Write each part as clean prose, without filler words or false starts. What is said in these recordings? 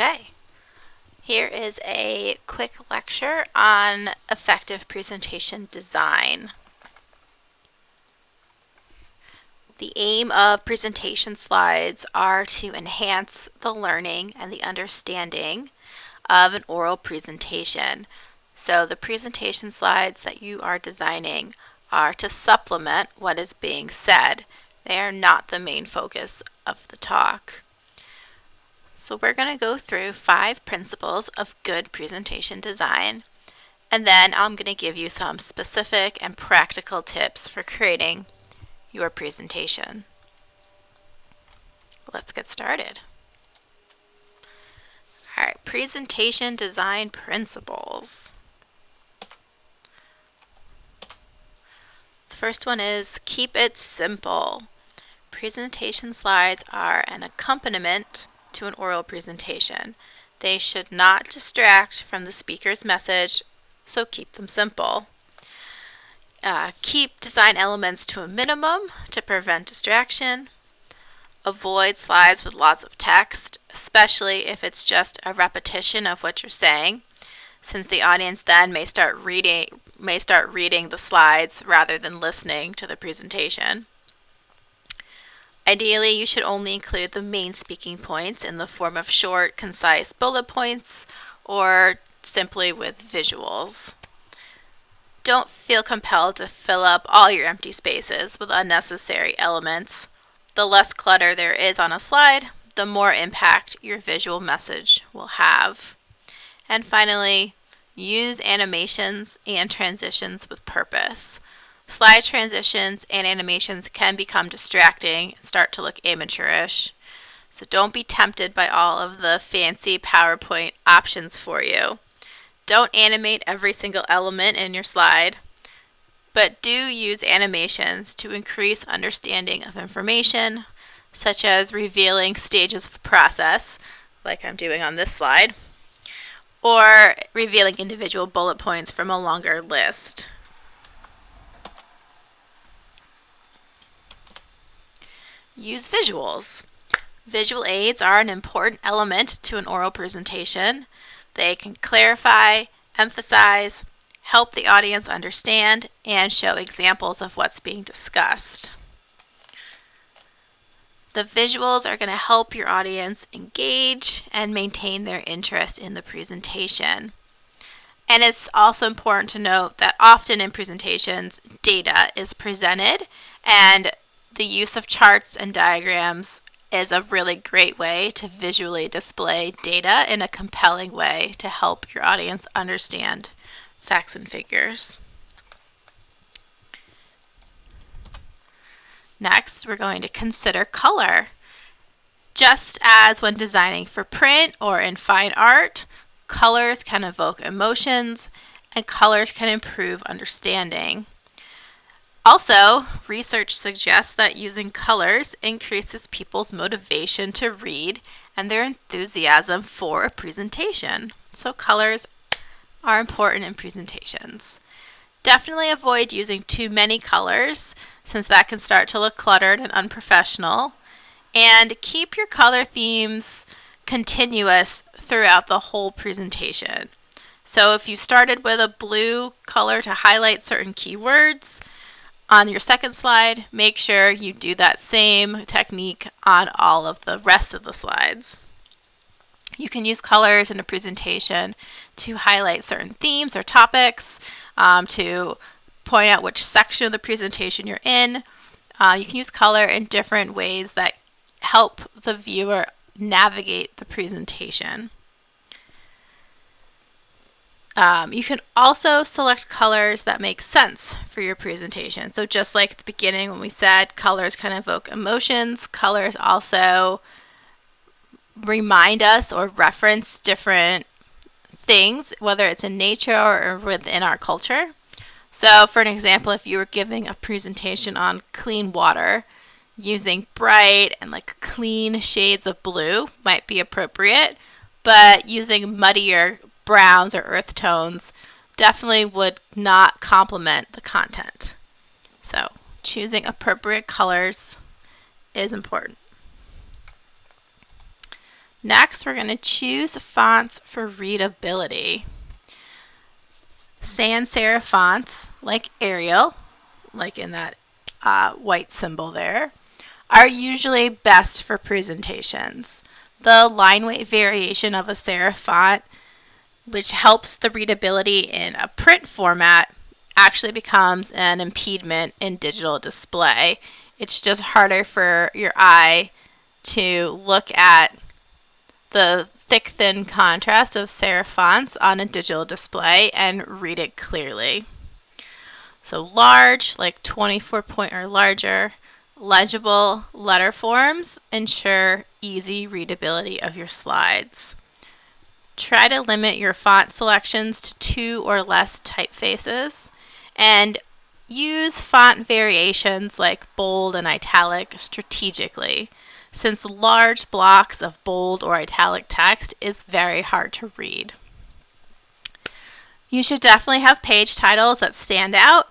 Okay, here is a quick lecture on effective presentation design. The aim of presentation slides are to enhance the learning and the understanding of an oral presentation. So the presentation slides that you are designing are to supplement what is being said. They are not the main focus of the talk. So we're going to go through 5 principles of good presentation design, and then I'm going to give you some specific and practical tips for creating your presentation. Let's get started. All right, presentation design principles. The first one is keep it simple. Presentation slides are an accompaniment to an oral presentation. They should not distract from the speaker's message, so keep them simple. Keep design elements to a minimum to prevent distraction. Avoid slides with lots of text, especially if it's just a repetition of what you're saying, since the audience then may start reading the slides rather than listening to the presentation. Ideally, you should only include the main speaking points in the form of short, concise bullet points or simply with visuals. Don't feel compelled to fill up all your empty spaces with unnecessary elements. The less clutter there is on a slide, the more impact your visual message will have. And finally, use animations and transitions with purpose. Slide transitions and animations can become distracting and start to look amateurish. So don't be tempted by all of the fancy PowerPoint options for you. Don't animate every single element in your slide, but do use animations to increase understanding of information, such as revealing stages of the process, like I'm doing on this slide, or revealing individual bullet points from a longer list. Use visuals. Visual aids are an important element to an oral presentation. They can clarify, emphasize, help the audience understand, and show examples of what's being discussed. The visuals are going to help your audience engage and maintain their interest in the presentation. And it's also important to note that often in presentations, data is presented, and the use of charts and diagrams is a really great way to visually display data in a compelling way to help your audience understand facts and figures. Next, we're going to consider color. Just as when designing for print or in fine art, colors can evoke emotions and colors can improve understanding. Also, research suggests that using colors increases people's motivation to read and their enthusiasm for a presentation. So colors are important in presentations. Definitely avoid using too many colors, since that can start to look cluttered and unprofessional. And keep your color themes continuous throughout the whole presentation. So if you started with a blue color to highlight certain keywords, on your second slide, make sure you do that same technique on all of the rest of the slides. You can use colors in a presentation to highlight certain themes or topics, to point out which section of the presentation you're in. You can use color in different ways that help the viewer navigate the presentation. You can also select colors that make sense for your presentation. So just like at the beginning when we said colors can evoke emotions, colors also remind us or reference different things, whether it's in nature or within our culture. So for an example, if you were giving a presentation on clean water, using bright and clean shades of blue might be appropriate, but using muddier browns or earth tones definitely would not complement the content. So choosing appropriate colors is important. Next, we're going to choose fonts for readability. Sans serif fonts like Arial, like in that white symbol there, are usually best for presentations. The line weight variation of a serif font, which helps the readability in a print format, actually becomes an impediment in digital display. It's just harder for your eye to look at the thick, thin contrast of serif fonts on a digital display and read it clearly. So large, like 24 point or larger, legible letter forms ensure easy readability of your slides. Try to limit your font selections to 2 or less typefaces, and use font variations like bold and italic strategically, since large blocks of bold or italic text is very hard to read. You should definitely have page titles that stand out,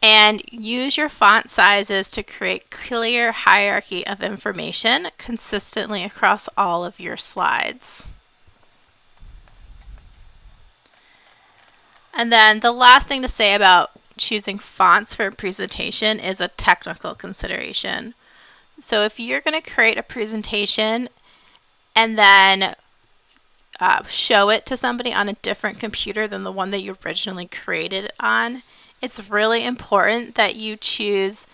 and use your font sizes to create clear hierarchy of information consistently across all of your slides. And then the last thing to say about choosing fonts for a presentation is a technical consideration. So if you're going to create a presentation and then show it to somebody on a different computer than the one that you originally created it on, it's really important that you choose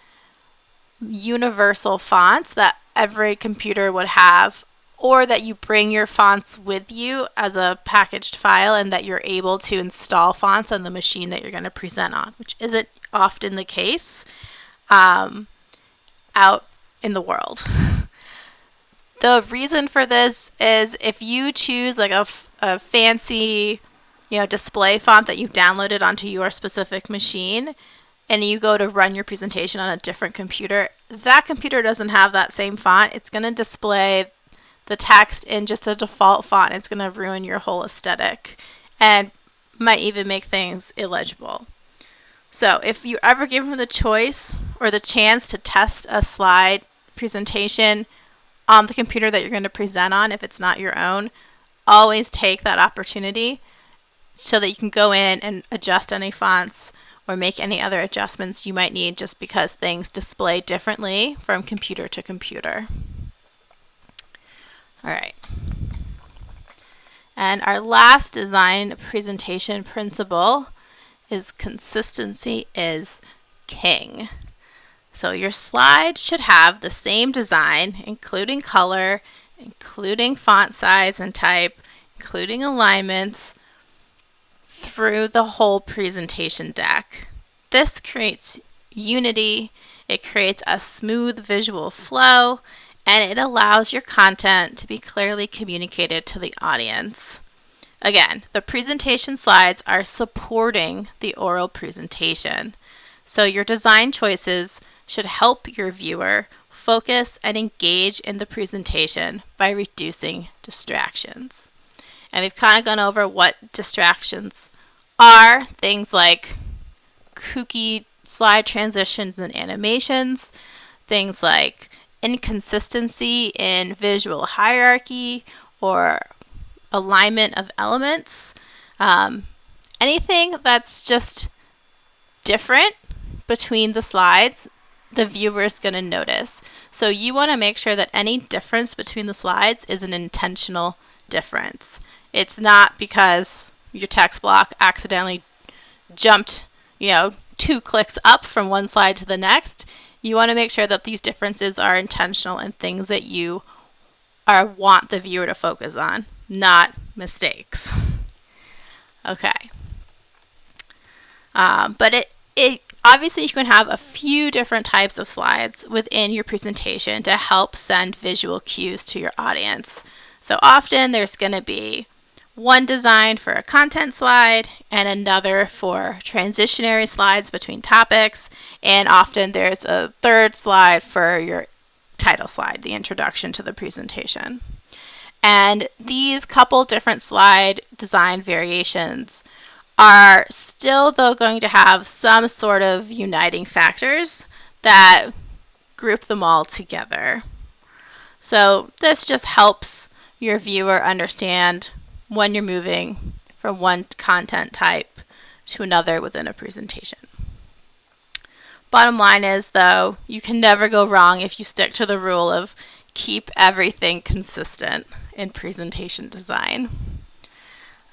universal fonts that every computer would have, or that you bring your fonts with you as a packaged file and that you're able to install fonts on the machine that you're going to present on, which isn't often the case out in the world. The reason for this is if you choose like a fancy display font that you've downloaded onto your specific machine, and you go to run your presentation on a different computer, that computer doesn't have that same font. It's going to display the text in just a default font. It's going to ruin your whole aesthetic and might even make things illegible. So if you're ever given the choice or the chance to test a slide presentation on the computer that you're going to present on, if it's not your own, always take that opportunity so that you can go in and adjust any fonts or make any other adjustments you might need, just because things display differently from computer to computer. All right. And our last design presentation principle is consistency is king. So your slide should have the same design, including color, including font size and type, including alignments, through the whole presentation deck. This creates unity, it creates a smooth visual flow, and it allows your content to be clearly communicated to the audience. Again, the presentation slides are supporting the oral presentation, so your design choices should help your viewer focus and engage in the presentation by reducing distractions. And we've kind of gone over what distractions are, things like kooky slide transitions and animations, things like inconsistency in visual hierarchy or alignment of elements, anything that's just different between the slides, the viewer is going to notice. So you want to make sure that any difference between the slides is an intentional difference. It's not because your text block accidentally jumped, 2 clicks up from one slide to the next. You want to make sure that these differences are intentional and things that you want the viewer to focus on, not mistakes. Okay. But it obviously you can have a few different types of slides within your presentation to help send visual cues to your audience. So often there's going to be one design for a content slide and another for transitionary slides between topics, and often there's a third slide for your title slide, the introduction to the presentation. And these couple different slide design variations are still, though, going to have some sort of uniting factors that group them all together. So this just helps your viewer understand when you're moving from one content type to another within a presentation. Bottom line is, though, you can never go wrong if you stick to the rule of keep everything consistent in presentation design.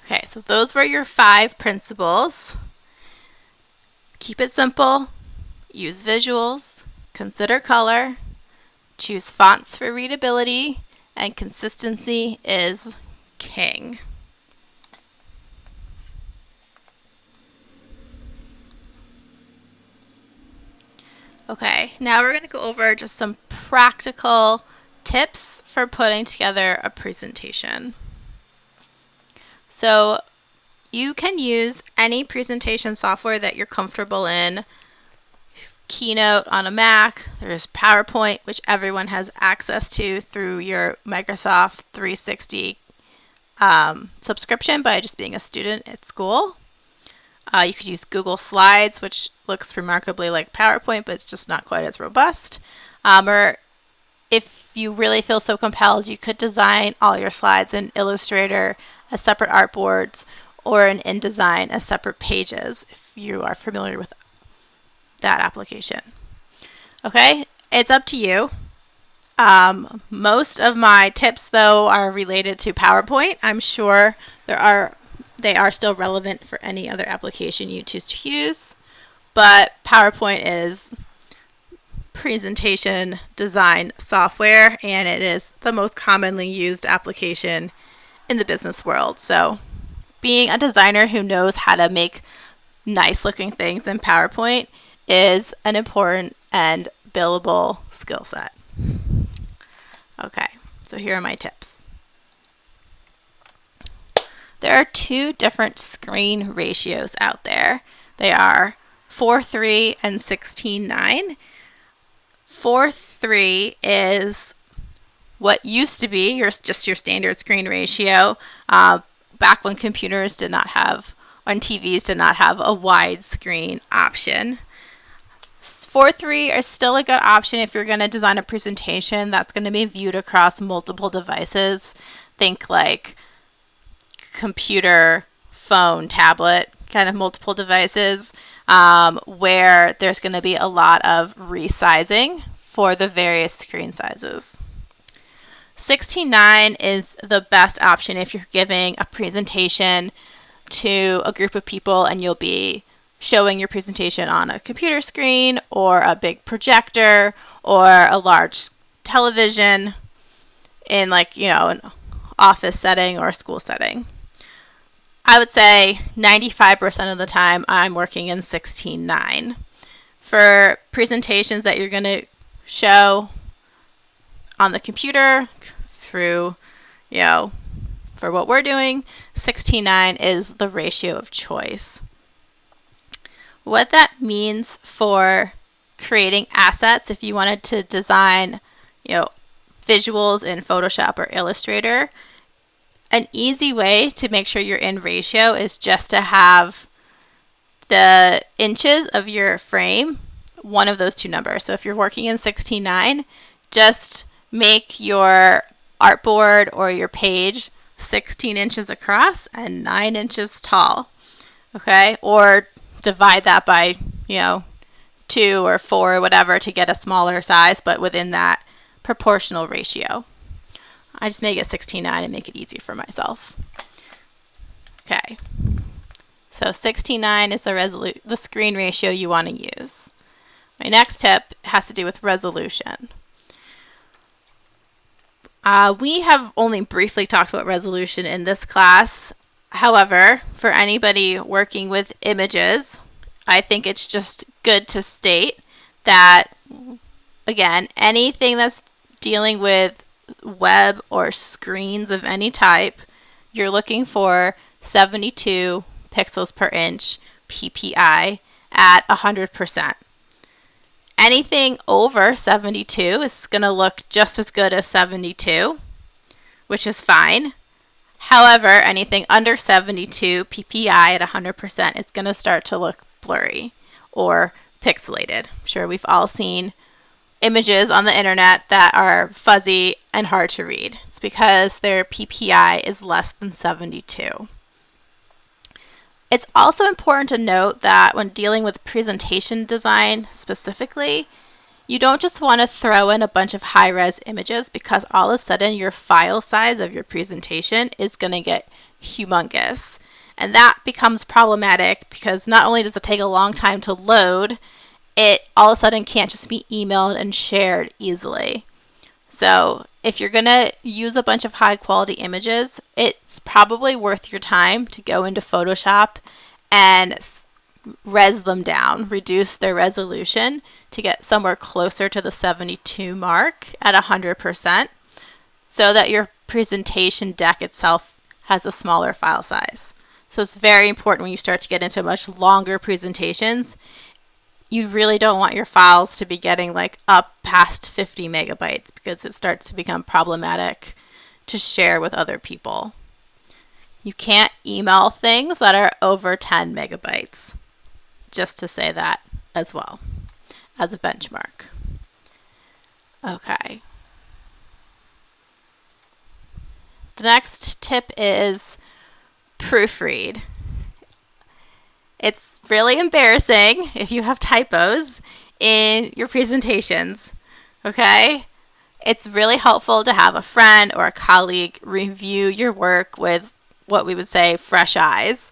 Okay, so those were your 5 principles. Keep it simple, use visuals, consider color, choose fonts for readability, and consistency is king. Okay, now we're going to go over just some practical tips for putting together a presentation. So you can use any presentation software that you're comfortable in. Keynote on a Mac, there's PowerPoint, which everyone has access to through your Microsoft 360 subscription by just being a student at school. You could use Google Slides, which looks remarkably like PowerPoint, but it's just not quite as robust. Or if you really feel so compelled, you could design all your slides in Illustrator as separate artboards, or in InDesign as separate pages, if you are familiar with that application. Okay, it's up to you. Most of my tips, though, are related to PowerPoint. I'm sure they are still relevant for any other application you choose to use, but PowerPoint is presentation design software, and it is the most commonly used application in the business world. So being a designer who knows how to make nice looking things in PowerPoint is an important and billable skill set. Okay, so here are my tips. There are 2 different screen ratios out there. They are 4:3 and 16:9. 4:3 is what used to be just your standard screen ratio back when computers did not have, on TVs did not have a widescreen option. 4:3 is still a good option if you're going to design a presentation that's going to be viewed across multiple devices. Think like computer, phone, tablet, kind of multiple devices, where there's going to be a lot of resizing for the various screen sizes. 16:9 is the best option if you're giving a presentation to a group of people and you'll be showing your presentation on a computer screen or a big projector or a large television in, like, an office setting or a school setting. I would say 95% of the time I'm working in 16:9. For presentations that you're going to show on the computer through, for what we're doing, 16:9 is the ratio of choice. What that means for creating assets, if you wanted to design, visuals in Photoshop or Illustrator, an easy way to make sure you're in ratio is just to have the inches of your frame one of those 2 numbers. So if you're working in 16:9, just make your artboard or your page 16 inches across and 9 inches tall. Okay? Or divide that by, 2 or 4 or whatever to get a smaller size, but within that proportional ratio. I just make it 16:9 and make it easy for myself. Okay. So 16:9 is the screen ratio you want to use. My next tip has to do with resolution. We have only briefly talked about resolution in this class. However, for anybody working with images, I think it's just good to state that, again, anything that's dealing with web or screens of any type, you're looking for 72 pixels per inch PPI at 100%. Anything over 72 is going to look just as good as 72, which is fine. However, anything under 72 PPI at 100% is going to start to look blurry or pixelated. I'm sure we've all seen images on the internet that are fuzzy and hard to read. It's because their PPI is less than 72. It's also important to note that when dealing with presentation design specifically, you don't just want to throw in a bunch of high-res images, because all of a sudden your file size of your presentation is going to get humongous. And that becomes problematic because not only does it take a long time to load, it all of a sudden can't just be emailed and shared easily. So if you're going to use a bunch of high quality images, it's probably worth your time to go into Photoshop and res them down, reduce their resolution to get somewhere closer to the 72 mark at 100%, so that your presentation deck itself has a smaller file size. So it's very important when you start to get into much longer presentations, you really don't want your files to be getting like up past 50 megabytes, because it starts to become problematic to share with other people. You can't email things that are over 10 megabytes, just to say that as well as a benchmark. Okay. The next tip is proofread. It's really embarrassing if you have typos in your presentations, okay? It's really helpful to have a friend or a colleague review your work with what we would say fresh eyes.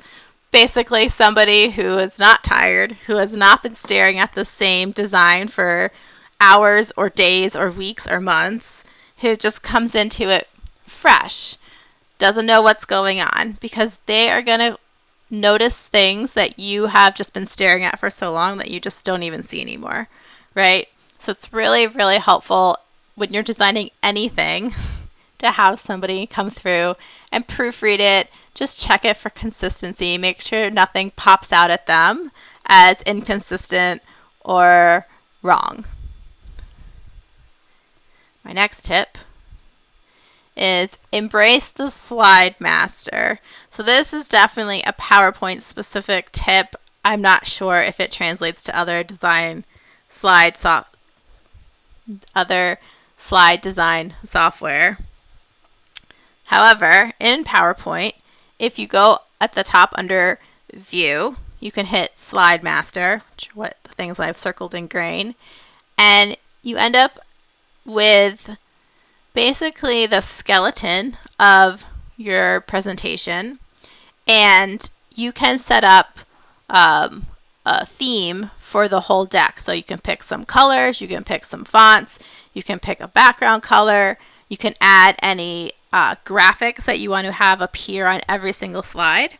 Basically, somebody who is not tired, who has not been staring at the same design for hours or days or weeks or months, who just comes into it fresh, doesn't know what's going on, because they are going to notice things that you have just been staring at for so long that you just don't even see anymore, right? So it's really, really helpful when you're designing anything to have somebody come through and proofread it. Just check it for consistency. Make sure nothing pops out at them as inconsistent or wrong. My next tip is embrace the slide master. So this is definitely a PowerPoint specific tip. I'm not sure if it translates to other slide design software. However, in PowerPoint, if you go at the top under View, you can hit Slide Master, which are what the things I've circled in green, and you end up with basically the skeleton of your presentation, and you can set up a theme for the whole deck. So you can pick some colors, you can pick some fonts, you can pick a background color, you can add any graphics that you want to have appear on every single slide,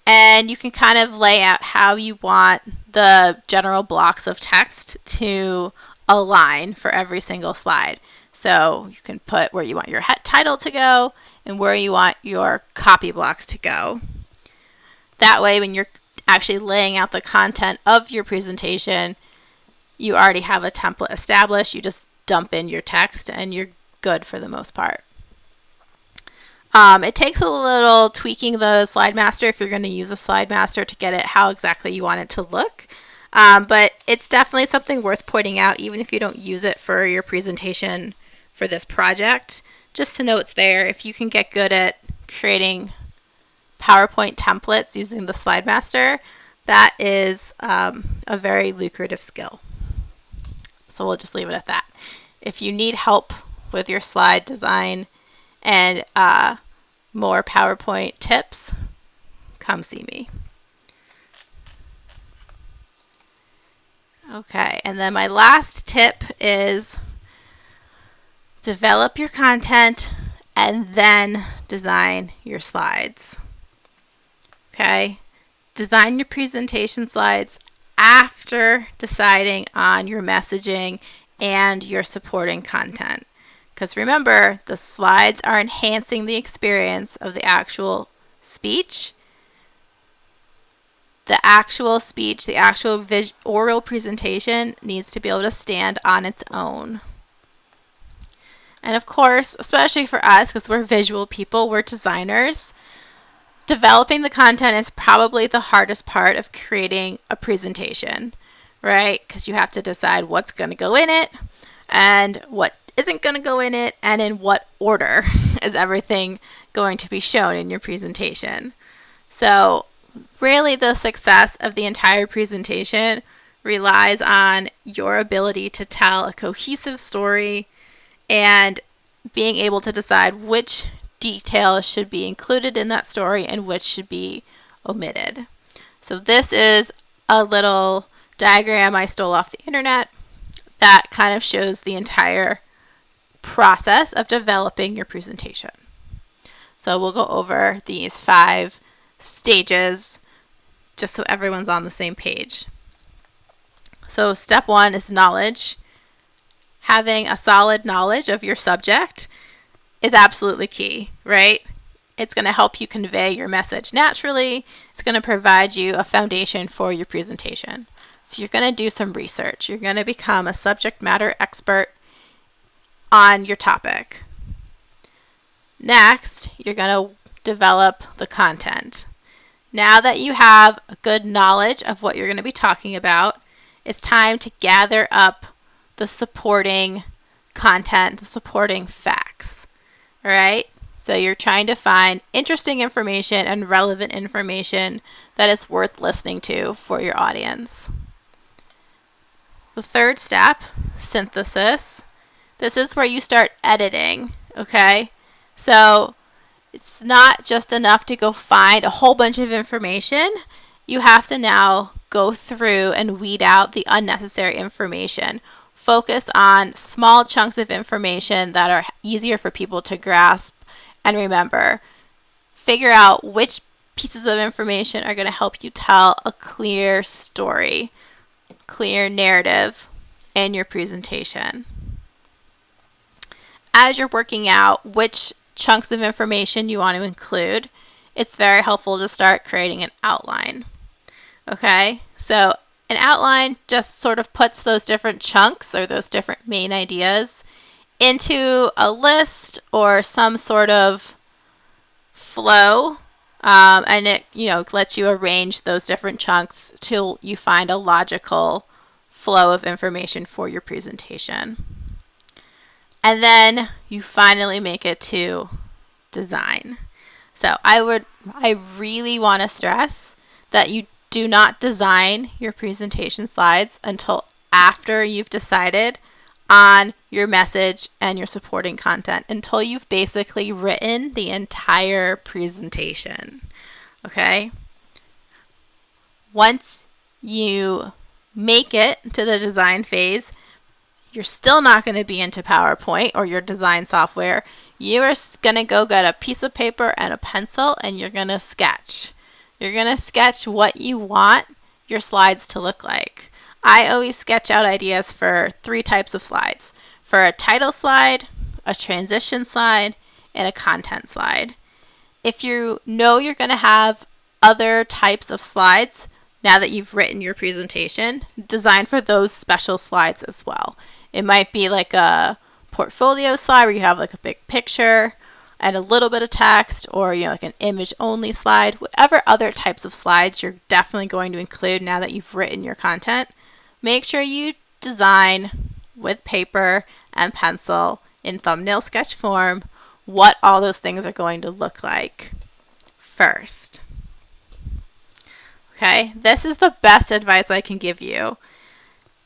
and you can kind of lay out how you want the general blocks of text to align for every single slide. So you can put where you want your title to go and where you want your copy blocks to go. That way, when you're actually laying out the content of your presentation, you already have a template established. You just dump in your text and you're good for the most part. It takes a little tweaking the slide master if you're going to use a slide master to get it how exactly you want it to look. But it's definitely something worth pointing out, even if you don't use it for your presentation for this project, just to know it's there. If you can get good at creating PowerPoint templates using the slide master, that is a very lucrative skill. So we'll just leave it at that. If you need help with your slide design and more PowerPoint tips, come see me. Okay, and then my last tip is develop your content and then design your slides. Okay, design your presentation slides after deciding on your messaging and your supporting content. Because remember, the slides are enhancing the experience of the actual speech. The actual speech, the actual oral presentation needs to be able to stand on its own. And of course, especially for us, because we're visual people, we're designers, developing the content is probably the hardest part of creating a presentation, right? Because you have to decide what's going to go in it and what isn't going to go in it, and in what order is everything going to be shown in your presentation. So really the success of the entire presentation relies on your ability to tell a cohesive story and being able to decide which details should be included in that story and which should be omitted. So this is a little diagram I stole off the internet that kind of shows the entire process of developing your presentation. So we'll go over these 5 stages just so everyone's on the same page. So step 1 is knowledge. Having a solid knowledge of your subject is absolutely key, right? It's going to help you convey your message naturally. It's going to provide you a foundation for your presentation. So you're going to do some research. You're going to become a subject matter expert on your topic. Next, you're going to develop the content. Now that you have a good knowledge of what you're going to be talking about, it's time to gather up the supporting content, the supporting facts. All right? So you're trying to find interesting information and relevant information that is worth listening to for your audience. The third step, synthesis. This is where you start editing, okay? So it's not just enough to go find a whole bunch of information. You have to now go through and weed out the unnecessary information. Focus on small chunks of information that are easier for people to grasp and remember. Figure out which pieces of information are going to help you tell a clear story, clear narrative in your presentation. As you're working out which chunks of information you want to include, it's very helpful to start creating an outline. Okay, so an outline just sort of puts those different chunks or those different main ideas into a list or some sort of flow, and it lets you arrange those different chunks till you find a logical flow of information for your presentation. And then you finally make it to design. So I really want to stress that you do not design your presentation slides until after you've decided on your message and your supporting content, until you've basically written the entire presentation. Okay? Once you make it to the design phase, you're still not going to be into PowerPoint or your design software. You are going to go get a piece of paper and a pencil and you're going to sketch. You're going to sketch what you want your slides to look like. I always sketch out ideas for 3 types of slides. For a title slide, a transition slide, and a content slide. If you know you're going to have other types of slides, now that you've written your presentation, design for those special slides as well. It might be like a portfolio slide where you have like a big picture and a little bit of text, or like an image only slide. Whatever other types of slides you're definitely going to include now that you've written your content, make sure you design with paper and pencil in thumbnail sketch form what all those things are going to look like first. Okay, this is the best advice I can give you.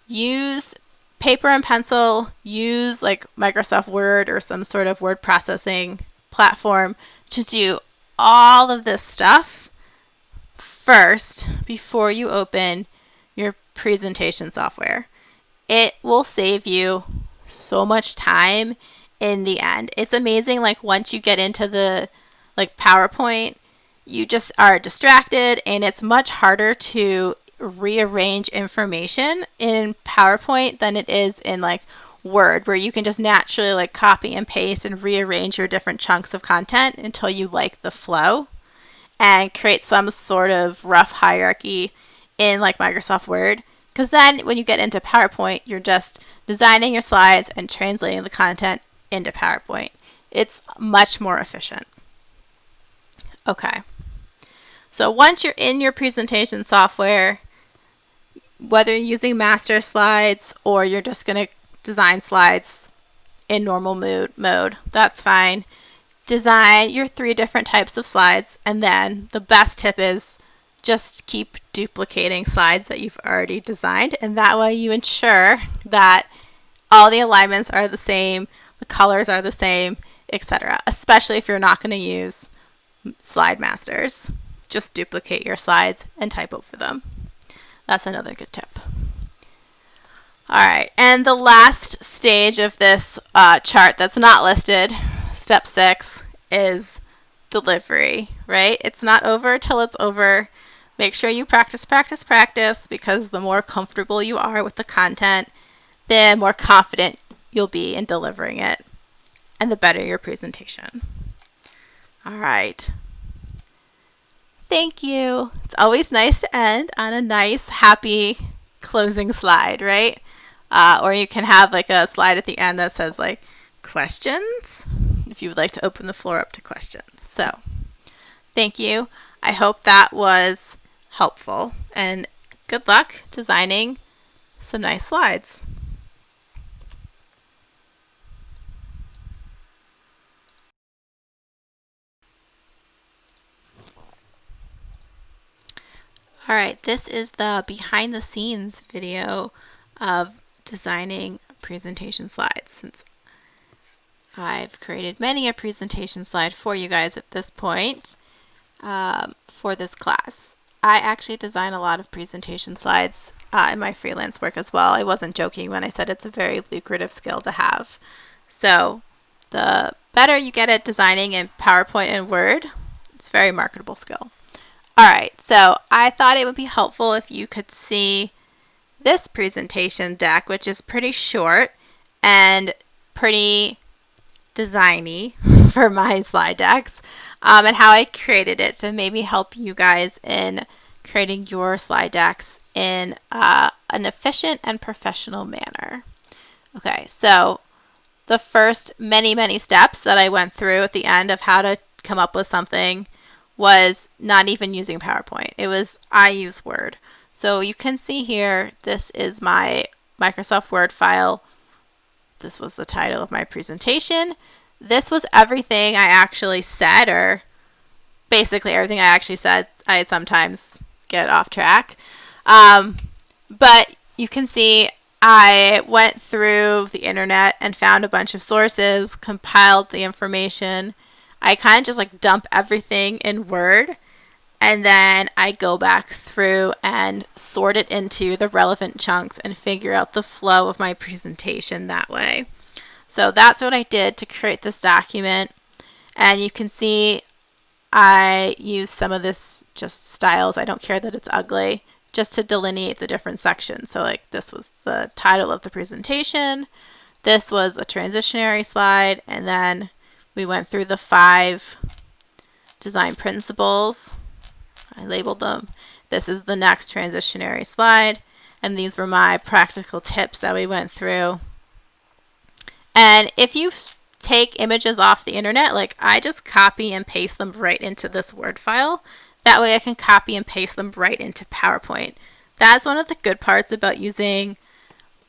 Use paper and pencil, use like Microsoft Word or some sort of word processing platform to do all of this stuff first before you open your presentation software. It will save you so much time in the end. It's amazing, like once you get into the PowerPoint, you just are distracted and it's much harder to rearrange information in PowerPoint than it is in Word, where you can just naturally copy and paste and rearrange your different chunks of content until you like the flow and create some sort of rough hierarchy in Microsoft Word. Because then when you get into PowerPoint, you're just designing your slides and translating the content into PowerPoint. It's much more efficient. Okay. So once you're in your presentation software, whether you're using master slides or you're just going to design slides in normal mode. That's fine. Design your 3 different types of slides, and then the best tip is just keep duplicating slides that you've already designed, and that way you ensure that all the alignments are the same, the colors are the same, etc. Especially if you're not going to use slide masters. Just duplicate your slides and type over them. That's another good tip. All right, and the last stage of this chart that's not listed, step 6, is delivery, right? It's not over till it's over. Make sure you practice, practice, practice, because the more comfortable you are with the content, the more confident you'll be in delivering it, and the better your presentation. All right. Thank you. It's always nice to end on a nice, happy closing slide, right? Or you can have like a slide at the end that says like questions, if you would like to open the floor up to questions. So thank you. I hope that was helpful, and good luck designing some nice slides. All right, this is the behind the scenes video of designing presentation slides. Since I've created many a presentation slide for you guys at this point for this class. I actually design a lot of presentation slides in my freelance work as well. I wasn't joking when I said it's a very lucrative skill to have. So the better you get at designing in PowerPoint and Word, it's a very marketable skill. All right, so I thought it would be helpful if you could see this presentation deck, which is pretty short and pretty designy for my slide decks, and how I created it to maybe help you guys in creating your slide decks in an efficient and professional manner. Okay, so the first many steps that I went through at the end of how to come up with something was not even using PowerPoint. It was, I use Word. So you can see here, this is my Microsoft Word file. This was the title of my presentation. This was everything I actually said, or basically everything I actually said. I sometimes get off track. But you can see I went through the internet and found a bunch of sources, compiled the information. I kind of just like dump everything in Word, and then I go back through and sort it into the relevant chunks and figure out the flow of my presentation that way. So that's what I did to create this document. And you can see I use some of this just styles. I don't care that it's ugly, just to delineate the different sections. So like this was the title of the presentation. This was a transitionary slide, and then we went through the 5 design principles. I labeled them. This is the next transitionary slide, and these were my practical tips that we went through. And if you take images off the internet, like I just copy and paste them right into this Word file. That way I can copy and paste them right into PowerPoint. That's one of the good parts about using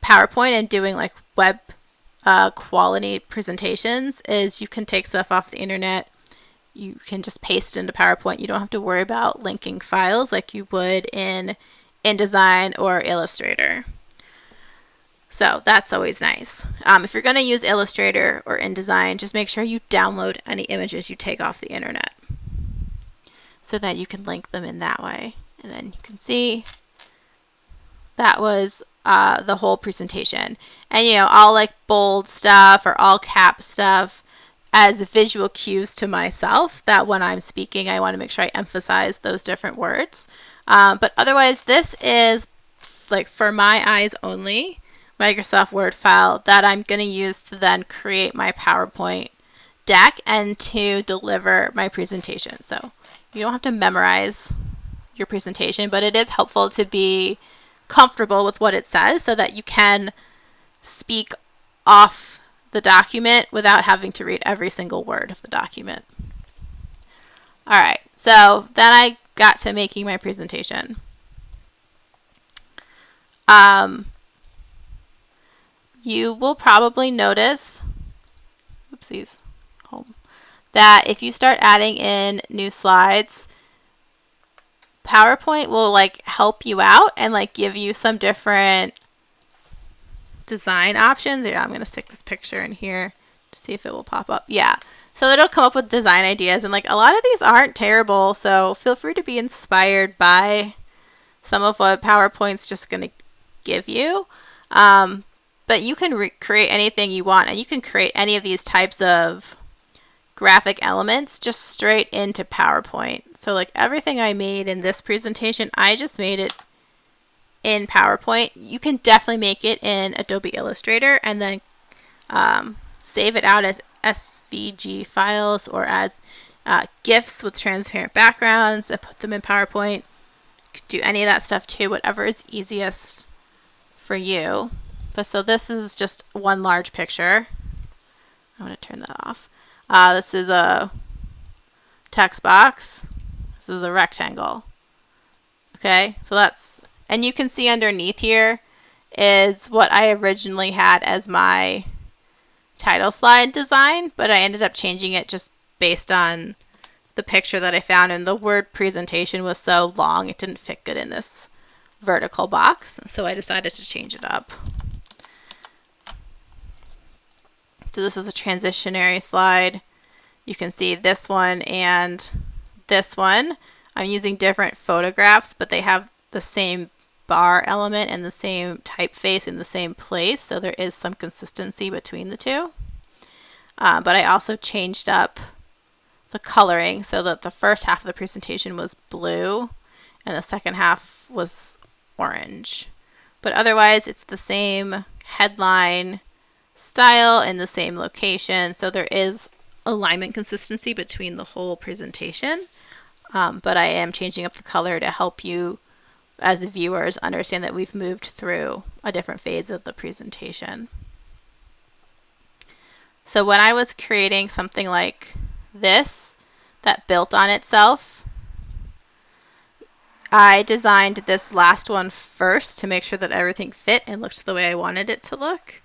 PowerPoint and doing like web quality presentations, is you can take stuff off the internet. You can just paste it into PowerPoint. You don't have to worry about linking files like you would in InDesign or Illustrator. So that's always nice. If you're going to use Illustrator or InDesign, just make sure you download any images you take off the internet so that you can link them in that way. And then you can see that was the whole presentation. And you know, I'll like bold stuff or all cap stuff as visual cues to myself that when I'm speaking, I want to make sure I emphasize those different words. But otherwise, this is like for my eyes only Microsoft Word file that I'm going to use to then create my PowerPoint deck and to deliver my presentation. So you don't have to memorize your presentation, but it is helpful to be comfortable with what it says so that you can speak off the document without having to read every single word of the document. All right, so then I got to making my presentation. You will probably notice oopsies, home, that if you start adding in new slides, PowerPoint will like help you out and like give you some different design options. Yeah, I'm going to stick this picture in here to see if it will pop up. Yeah. So it'll come up with design ideas, and like a lot of these aren't terrible, so feel free to be inspired by some of what PowerPoint's just going to give you. But you can create anything you want, and you can create any of these types of graphic elements just straight into PowerPoint. So like everything I made in this presentation, I just made it in PowerPoint. You can definitely make it in Adobe Illustrator and then save it out as SVG files or as GIFs with transparent backgrounds and put them in PowerPoint. You could do any of that stuff too, whatever is easiest for you. But so this is just one large picture. I'm going to turn that off. This is a text box. This is a rectangle. Okay, so that's, and you can see underneath here is what I originally had as my title slide design, but I ended up changing it just based on the picture that I found, and the word presentation was so long it didn't fit good in this vertical box, so I decided to change it up. So this is a transitionary slide. You can see this one and this one. I'm using different photographs, but they have the same bar element and the same typeface in the same place, so there is some consistency between the two. But I also changed up the coloring so that the first half of the presentation was blue and the second half was orange. But otherwise, it's the same headline style in the same location, so there is alignment consistency between the whole presentation. But I am changing up the color to help you as the viewers understand that we've moved through a different phase of the presentation. So when I was creating something like this that built on itself, I designed this last one first to make sure that everything fit and looked the way I wanted it to look.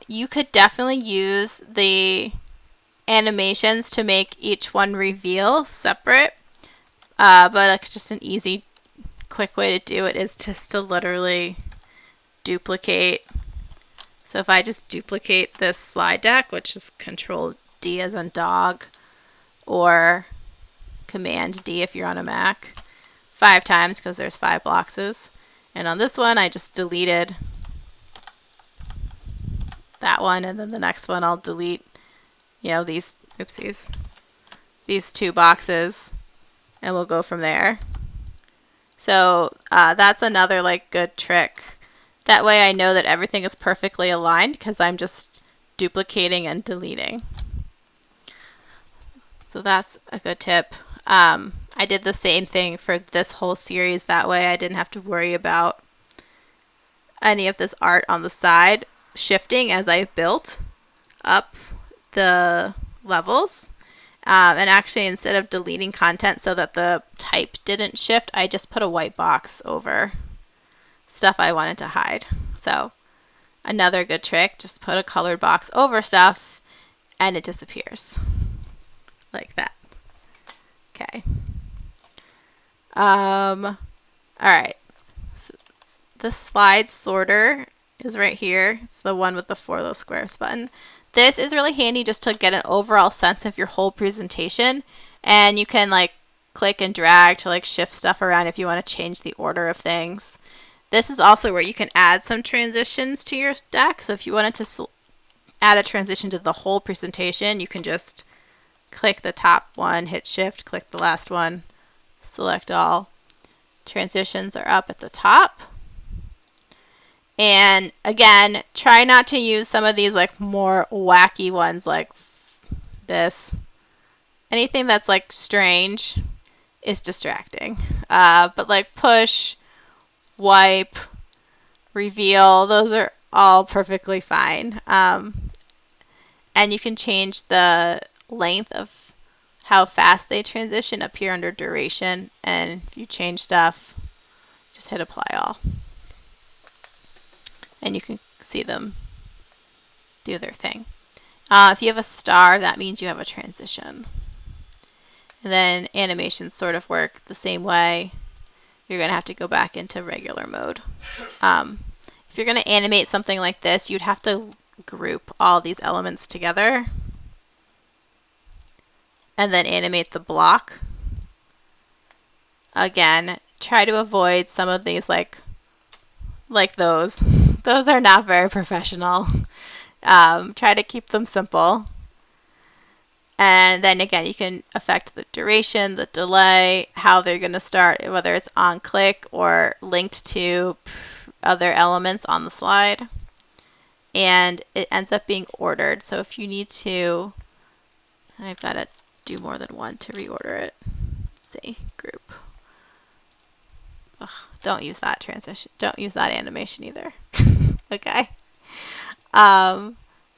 You could definitely use the animations to make each one reveal separate, but like just an easy, quick way to do it is just to literally duplicate. So if I just duplicate this slide deck, which is Control D as in dog, or Command D if you're on a Mac, 5 times because there's 5 boxes. And on this one, I just deleted that one, and then the next one I'll delete, you know, these, oopsies, these 2 boxes, and we'll go from there. So that's another like good trick. That way I know that everything is perfectly aligned because I'm just duplicating and deleting. So that's a good tip. I did the same thing for this whole series. That way I didn't have to worry about any of this art on the side shifting as I built up the levels. And actually, instead of deleting content so that the type didn't shift, I just put a white box over stuff I wanted to hide. So another good trick, just put a colored box over stuff and it disappears like that. Okay. All right. So the slide sorter is right here. It's the one with the 4 little squares button. This is really handy just to get an overall sense of your whole presentation, and you can like click and drag to like shift stuff around if you want to change the order of things. This is also where you can add some transitions to your deck. So if you wanted to add a transition to the whole presentation, you can just click the top one, hit shift, click the last one, select all. Transitions are up at the top. And again, try not to use some of these like more wacky ones like this. Anything that's like strange is distracting. But like push, wipe, reveal, those are all perfectly fine. And you can change the length of how fast they transition up here under duration. And if you change stuff, just hit apply all. And you can see them do their thing. If you have a star, that means you have a transition. And then animations sort of work the same way. You're going to have to go back into regular mode. If you're going to animate something like this, you'd have to group all these elements together and then animate the block. Again, try to avoid some of these like those. Those are not very professional. Try to keep them simple. And then again, you can affect the duration, the delay, how they're going to start, whether it's on click or linked to other elements on the slide. And it ends up being ordered. So if you need to, I've got to do more than one to reorder it. Let's see, group. Ugh, don't use that transition. Don't use that animation either. Okay.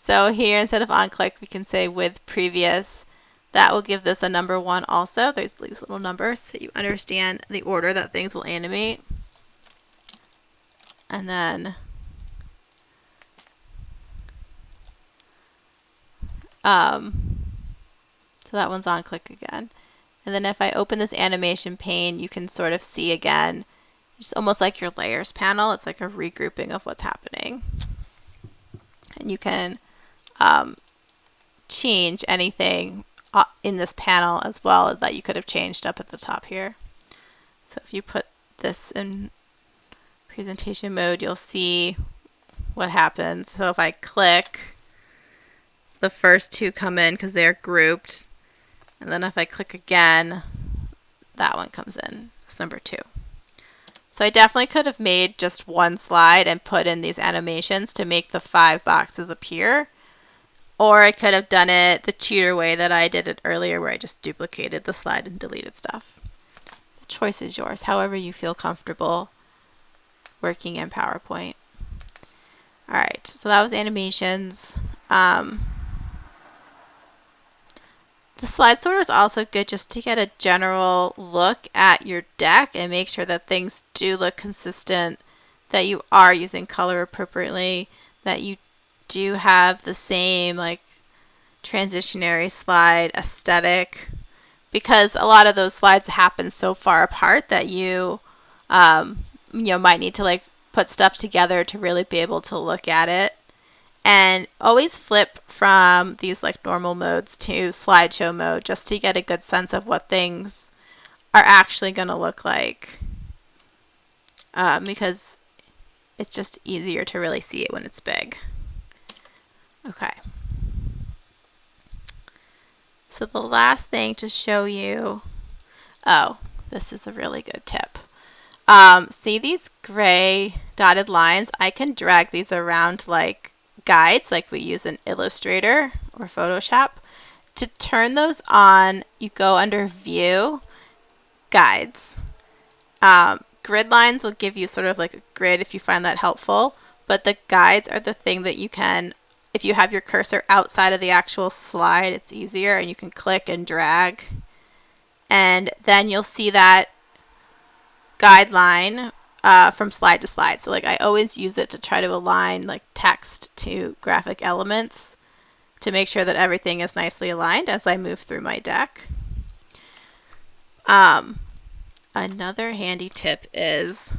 So here, instead of on click, we can say with previous. That will give this a number 1 also. There's these little numbers so you understand the order that things will animate. And then so that one's on click again. And then if I open this animation pane, you can sort of see again, it's almost like your layers panel. It's like a regrouping of what's happening. And you can change anything in this panel as well that you could have changed up at the top here. So if you put this in presentation mode, you'll see what happens. So if I click, the first 2 come in because they're grouped. And then if I click again, that one comes in. It's number 2. So I definitely could have made just one slide and put in these animations to make the 5 boxes appear. Or I could have done it the cheater way that I did it earlier, where I just duplicated the slide and deleted stuff. The choice is yours, however you feel comfortable working in PowerPoint. Alright, so that was animations. The slide sorter is also good just to get a general look at your deck and make sure that things do look consistent, that you are using color appropriately, that you do have the same like transitionary slide aesthetic, because a lot of those slides happen so far apart that you might need to like put stuff together to really be able to look at it. And always flip from these like normal modes to slideshow mode just to get a good sense of what things are actually going to look like, because it's just easier to really see it when it's big. Okay. So the last thing to show you, this is a really good tip. See these gray dotted lines? I can drag these around like guides like we use in Illustrator or Photoshop. To turn those on, you go under View, Guides. Grid lines will give you sort of like a grid if you find that helpful, but the guides are the thing that you can, if you have your cursor outside of the actual slide, it's easier, and you can click and drag. And then you'll see that guideline from slide to slide. So like I always use it to try to align like text to graphic elements to make sure that everything is nicely aligned as I move through my deck. Another handy tip is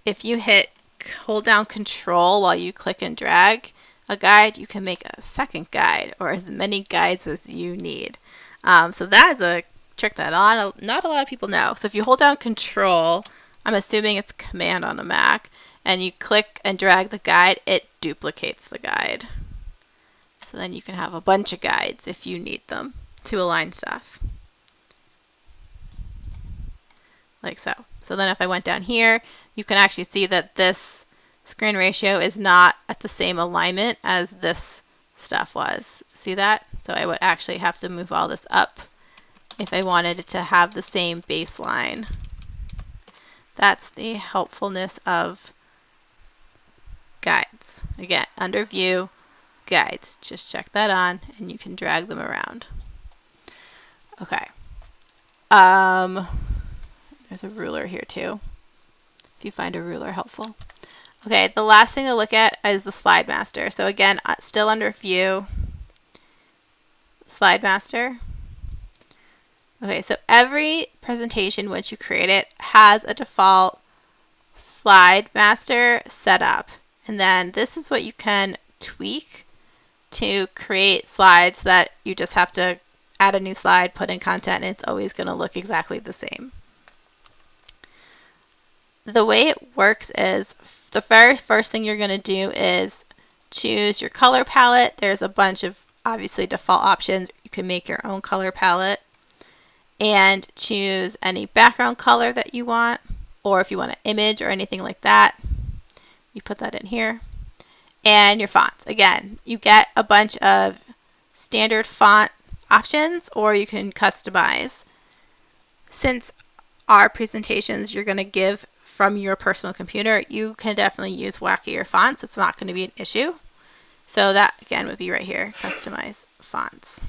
if you hold down Control while you click and drag a guide, you can make a second guide or as many guides as you need. So that is a trick that not a lot of people know. So if you hold down Control, I'm assuming it's Command on a Mac, and you click and drag the guide, it duplicates the guide. So then you can have a bunch of guides if you need them to align stuff. Like so. So then if I went down here, you can actually see that this screen ratio is not at the same alignment as this stuff was. See that? So I would actually have to move all this up if I wanted it to have the same baseline. That's the helpfulness of guides. Again, under View, Guides. Just check that on and you can drag them around. Okay. There's a ruler here too, if you find a ruler helpful. Okay, the last thing to look at is the slide master. So again, still under View, Slide Master. Okay, so every presentation, once you create it, has a default Slide Master set up. And then this is what you can tweak to create slides that you just have to add a new slide, put in content, and it's always going to look exactly the same. The way it works is the very first thing you're going to do is choose your color palette. There's a bunch of obviously default options. You can make your own color palette and choose any background color that you want, or if you want an image or anything like that, you put that in here. And your fonts. Again, you get a bunch of standard font options, or you can customize. Since our presentations you're going to give from your personal computer, you can definitely use wackier fonts. It's not going to be an issue. So that again would be right here, customize fonts.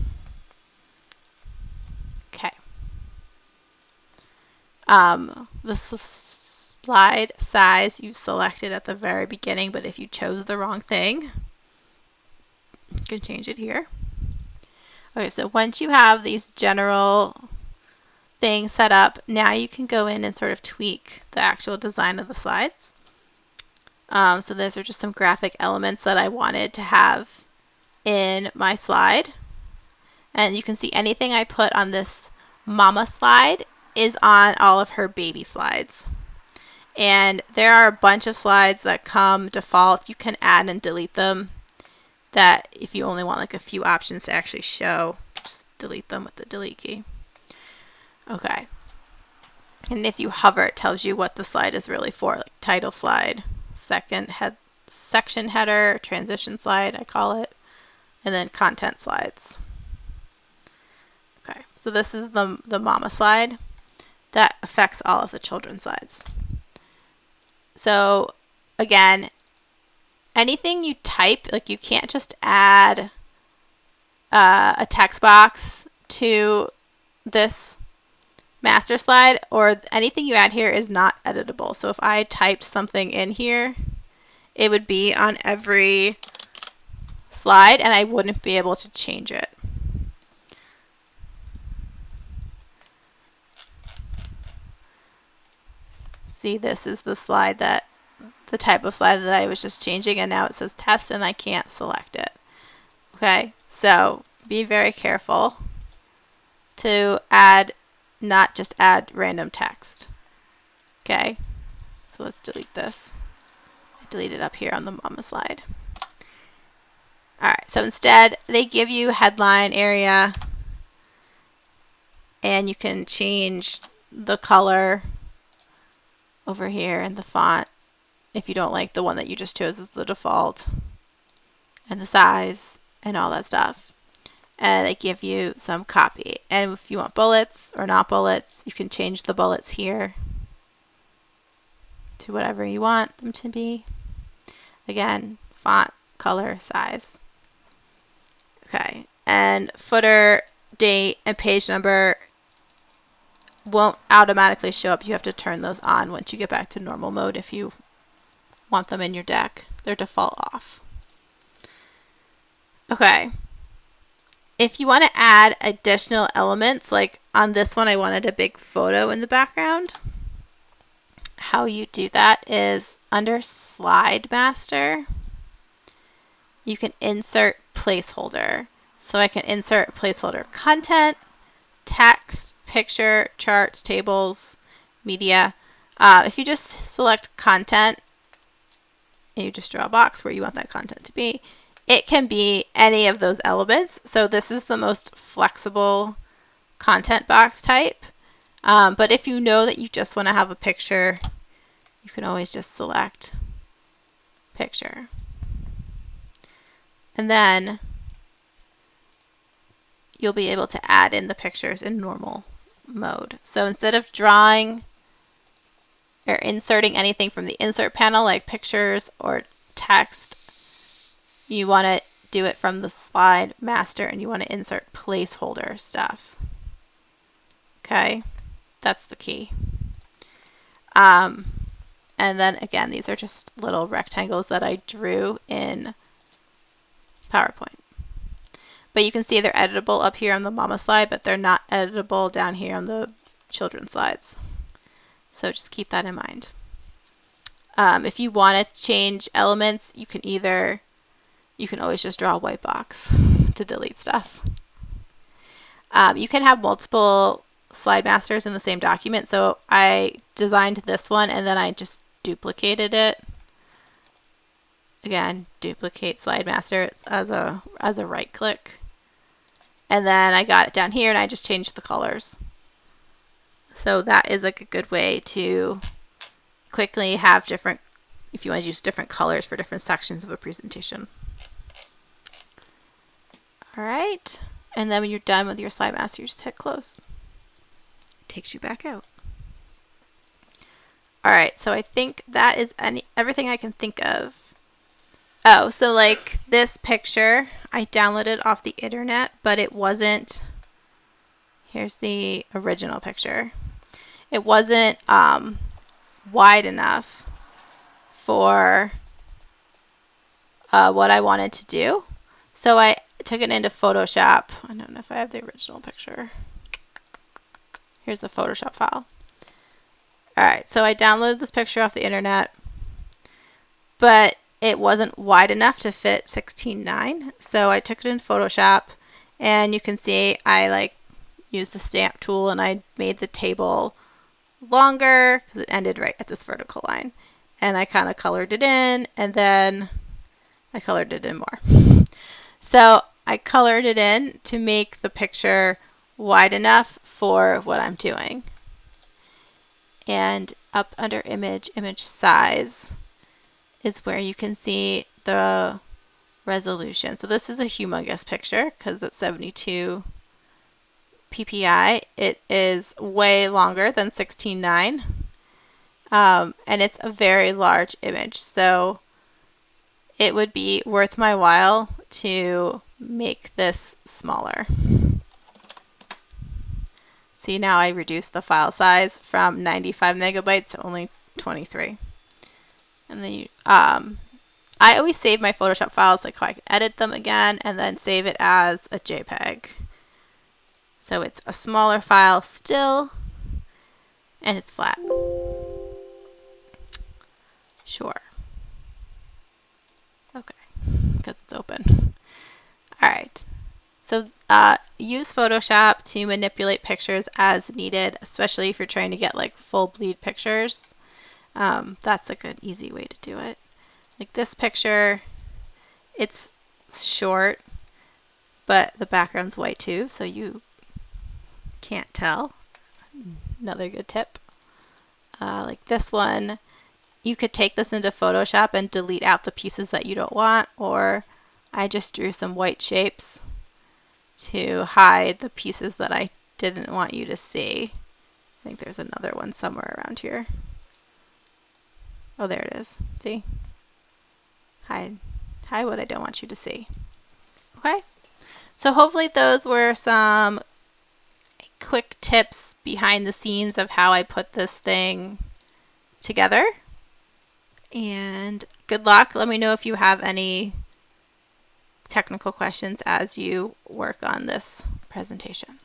Okay. The slide size you selected at the very beginning, but if you chose the wrong thing, you can change it here. Okay, so once you have these general things set up, now you can go in and sort of tweak the actual design of the slides. So those are just some graphic elements that I wanted to have in my slide. And you can see anything I put on this mama slide is on all of her baby slides. And there are a bunch of slides that come default. You can add and delete them. That if you only want like a few options to actually show, just delete them with the delete key. Okay. And if you hover, it tells you what the slide is really for, like title slide, section header, transition slide, I call it, and then content slides. Okay, so this is the mama slide that affects all of the children's slides. So again, anything you type, like you can't just add a text box to this master slide, or anything you add here is not editable. So if I typed something in here, it would be on every slide and I wouldn't be able to change it. See, this is the slide that the type of slide that I was just changing, and now it says test and I can't select it. Okay, so be very careful to add, not just add random text. Okay, so let's delete this. I deleted up here on the mama slide. Alright, so instead they give you headline area, and you can change the color over here and the font if you don't like the one that you just chose as the default, and the size and all that stuff. And they give you some copy. And if you want bullets or not bullets, you can change the bullets here to whatever you want them to be. Again, font, color, size. Okay, and footer, date, and page number won't automatically show up. You have to turn those on once you get back to normal mode if you want them in your deck. They're default off. Okay. If you want to add additional elements, like on this one I wanted a big photo in the background, how you do that is under Slide Master, you can insert placeholder. So I can insert placeholder content, text, picture, charts, tables, media. If you just select content and you just draw a box where you want that content to be, it can be any of those elements. So this is the most flexible content box type. But if you know that you just want to have a picture, you can always just select picture. And then you'll be able to add in the pictures in normal mode. So instead of drawing or inserting anything from the insert panel like pictures or text, you want to do it from the Slide Master, and you want to insert placeholder stuff. Okay, that's the key. And then again, these are just little rectangles that I drew in PowerPoint. But you can see they're editable up here on the mama slide, but they're not editable down here on the children's slides. So just keep that in mind. If you want to change elements, you can always just draw a white box to delete stuff. You can have multiple slide masters in the same document. So I designed this one and then I just duplicated it. Again, duplicate slide master as a right click. And then I got it down here and I just changed the colors. So that is like a good way to quickly have different, if you want to use different colors for different sections of a presentation. All right. And then when you're done with your slide master, you just hit close. It takes you back out. All right. So I think that is everything I can think of. Oh, so like this picture, I downloaded off the internet, but it wasn't, here's the original picture. It wasn't wide enough for what I wanted to do. So I took it into Photoshop. I don't know if I have the original picture. Here's the Photoshop file. All right, so I downloaded this picture off the internet, but it wasn't wide enough to fit 16:9. So I took it in Photoshop, and you can see I used the stamp tool and I made the table longer because it ended right at this vertical line. And I kind of colored it in, and then I colored it in more. So I colored it in to make the picture wide enough for what I'm doing. And up under image size is where you can see the resolution. So this is a humongous picture because it's 72 ppi. It is way longer than 16:9. And it's a very large image. So it would be worth my while to make this smaller. See, now I reduced the file size from 95 megabytes to only 23. And then I always save my Photoshop files so I can edit them again and then save it as a JPEG. So it's a smaller file still, and it's flat. Sure. Okay, because it's open. All right. So use Photoshop to manipulate pictures as needed, especially if you're trying to get like full bleed pictures. That's a good, easy way to do it. Like this picture, it's short, but the background's white too, so you can't tell. Another good tip. Like this one, you could take this into Photoshop and delete out the pieces that you don't want, or I just drew some white shapes to hide the pieces that I didn't want you to see. I think there's another one somewhere around here. Oh, there it is. See? Hide what I don't want you to see. Okay? So hopefully those were some quick tips behind the scenes of how I put this thing together. And good luck. Let me know if you have any technical questions as you work on this presentation.